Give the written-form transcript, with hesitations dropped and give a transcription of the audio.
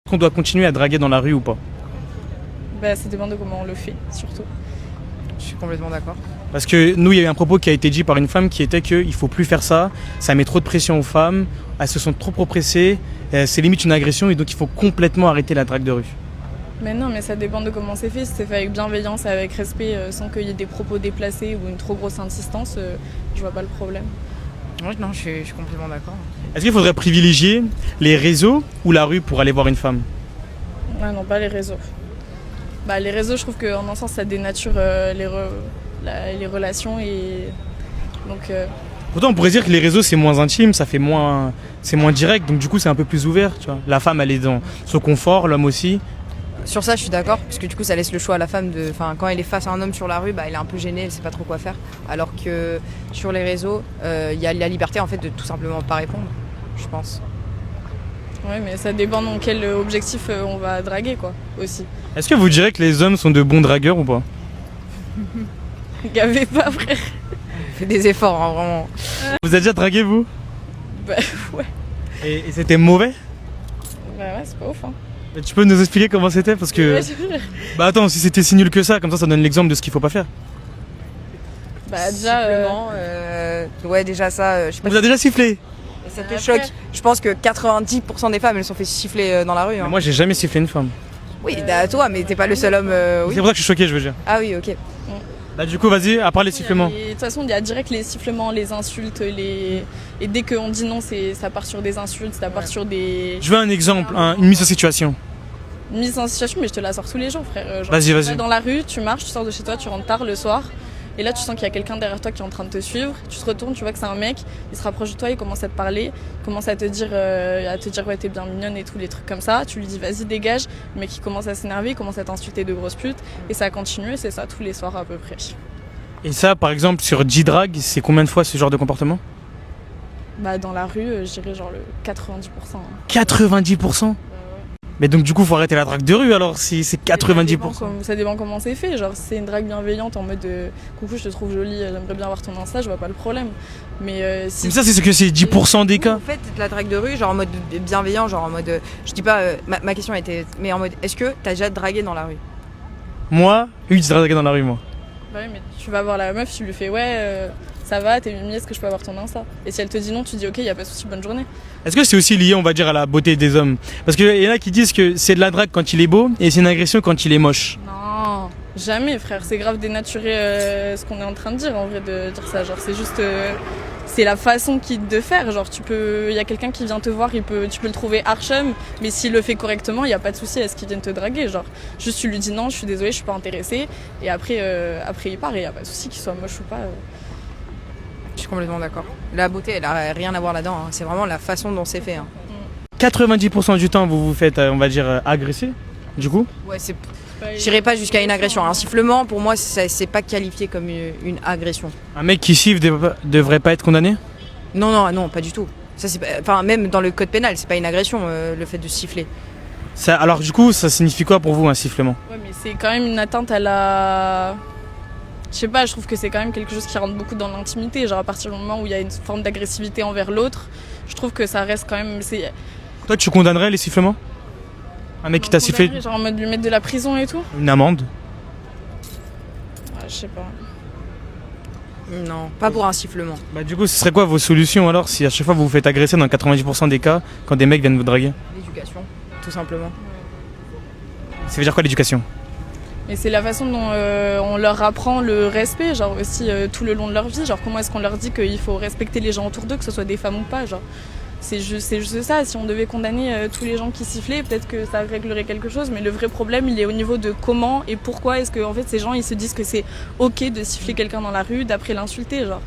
Qu'on doit continuer à draguer dans la rue ou pas? Bah, ça dépend de comment on le fait, surtout. Je suis complètement d'accord. Parce que nous, il y a eu un propos qui a été dit par une femme qui était qu'il ne faut plus faire ça, ça met trop de pression aux femmes, elles se sont trop oppressées, c'est limite une agression et donc il faut complètement arrêter la drague de rue. Mais non, mais ça dépend de comment c'est fait. Si c'est fait avec bienveillance et avec respect, sans qu'il y ait des propos déplacés ou une trop grosse insistance, je vois pas le problème. Oui, non, je suis complètement d'accord. Est-ce qu'il faudrait privilégier les réseaux ou la rue pour aller voir une femme? Ah non, pas les réseaux. Bah, les réseaux, je trouve qu'en un sens, ça dénature les relations et donc... Pourtant, on pourrait dire que les réseaux, c'est moins intime, c'est moins direct, donc du coup, c'est un peu plus ouvert, tu vois. La femme, elle est dans son confort, l'homme aussi. Sur ça, je suis d'accord, parce que du coup, ça laisse le choix à la femme de. Enfin, quand elle est face à un homme sur la rue, bah, elle est un peu gênée, elle sait pas trop quoi faire. Alors que sur les réseaux, il y a la liberté en fait de tout simplement pas répondre, je pense. Ouais, mais ça dépend dans quel objectif on va draguer, quoi, aussi. Est-ce que vous direz que les hommes sont de bons dragueurs ou pas? Gavez pas, frère. Fais des efforts, hein, vraiment. Vous avez déjà dragué, vous? Bah, ouais. Et c'était mauvais? Bah ouais, c'est pas ouf, hein. Mais tu peux nous expliquer comment c'était? Parce que... Ouais, c'est vrai. Bah attends, si c'était si nul que ça, comme ça donne l'exemple de ce qu'il faut pas faire. Bah déjà... Simplement, ouais, déjà ça, je sais On pas vous a déjà sifflé? si ça te Après- choque. Je pense que 90% des femmes, elles se sont fait siffler dans la rue. Hein. Mais moi, j'ai jamais sifflé une femme. Oui, bah, toi, mais t'es pas le seul homme. Oui. C'est pour ça que je suis choqué, je veux dire. Ah oui, ok. Bah du coup, vas-y, à part les sifflements. De toute façon, il y a direct les sifflements, les insultes, et dès qu'on dit non, ça part sur des insultes, ça part sur des... Je veux un exemple, une mise en situation. Mise en situation, mais je te la sors tous les jours, frère. Genre, Vas-y, tu vas-y. vas dans la rue, tu marches, tu sors de chez toi, tu rentres tard le soir. Et là, tu sens qu'il y a quelqu'un derrière toi qui est en train de te suivre. Tu te retournes, tu vois que c'est un mec, il se rapproche de toi, il commence à te parler, il commence à te dire ouais, t'es bien mignonne et tous les trucs comme ça. Tu lui dis vas-y, dégage. Le mec, il commence à s'énerver, il commence à t'insulter de grosses putes. Et ça continue, et c'est ça tous les soirs à peu près. Et ça, par exemple, sur G-Drag, c'est combien de fois ce genre de comportement? Bah, dans la rue, je dirais genre le 90%. Hein. 90%? Mais donc du coup, faut arrêter la drague de rue alors, si c'est 90%. Ça dépend comment c'est fait. Genre, si c'est une drague bienveillante en mode coucou, je te trouve jolie, j'aimerais bien voir ton Insta, je vois pas le problème. Mais si. Mais ça, c'est ce que c'est 10% des cas. En fait, la drague de rue, genre en mode bienveillant, genre en mode. Je dis pas. Ma question était. Mais en mode. Est-ce que t'as déjà dragué dans la rue? Moi, oui, je drague dans la rue, moi. Bah oui, mais tu vas voir la meuf, tu lui fais ouais, ça va, t'es mimi, est-ce que je peux avoir ton Insta? Et si elle te dit non, tu dis ok, y a pas de souci, bonne journée. Est-ce que c'est aussi lié, on va dire, à la beauté des hommes? Parce qu'il y en a qui disent que c'est de la drague quand il est beau et c'est une agression quand il est moche. Non, jamais, frère, c'est grave dénaturer ce qu'on est en train de dire en vrai de dire ça. Genre, c'est juste. C'est la façon de faire. Genre, il y a quelqu'un qui vient te voir, tu peux le trouver archem, mais s'il le fait correctement, il y a pas de souci à ce qu'il vienne te draguer. Genre, juste tu lui dis non, je suis désolée, je suis pas intéressée, et après il part et il y a pas de souci qu'il soit moche ou pas. Je suis complètement d'accord. La beauté, elle a rien à voir là-dedans. Hein. C'est vraiment la façon dont c'est fait. Hein. 90% du temps, vous vous faites, on va dire, agresser, du coup? Ouais, c'est. J'irai pas jusqu'à une agression. Un sifflement, pour moi, c'est pas qualifié comme une agression. Un mec qui siffle devrait pas être condamné? Non, pas du tout. Ça, c'est enfin, même dans le code pénal, c'est pas une agression le fait de siffler. Ça, alors du coup, ça signifie quoi pour vous un sifflement? Ouais, mais c'est quand même une atteinte à la. Je sais pas, je trouve que c'est quand même quelque chose qui rentre beaucoup dans l'intimité. Genre, à partir du moment où il y a une forme d'agressivité envers l'autre, je trouve que ça reste quand même. Toi, tu condamnerais les sifflements? Un mec qui t'a sifflé? Genre en mode lui mettre de la prison et tout? Une amende? Ouais, je sais pas. Non, pas pour un sifflement. Bah du coup, ce serait quoi vos solutions alors si à chaque fois vous vous faites agresser dans 90% des cas quand des mecs viennent vous draguer? L'éducation, tout simplement. Ça veut dire quoi l'éducation? Et c'est la façon dont on leur apprend le respect, genre aussi tout le long de leur vie. Genre comment est-ce qu'on leur dit qu'il faut respecter les gens autour d'eux, que ce soit des femmes ou pas, genre. C'est juste ça, si on devait condamner tous les gens qui sifflaient, peut-être que ça réglerait quelque chose, mais le vrai problème il est au niveau de comment et pourquoi est-ce que en fait, ces gens ils se disent que c'est ok de siffler quelqu'un dans la rue, d'après l'insulter, genre.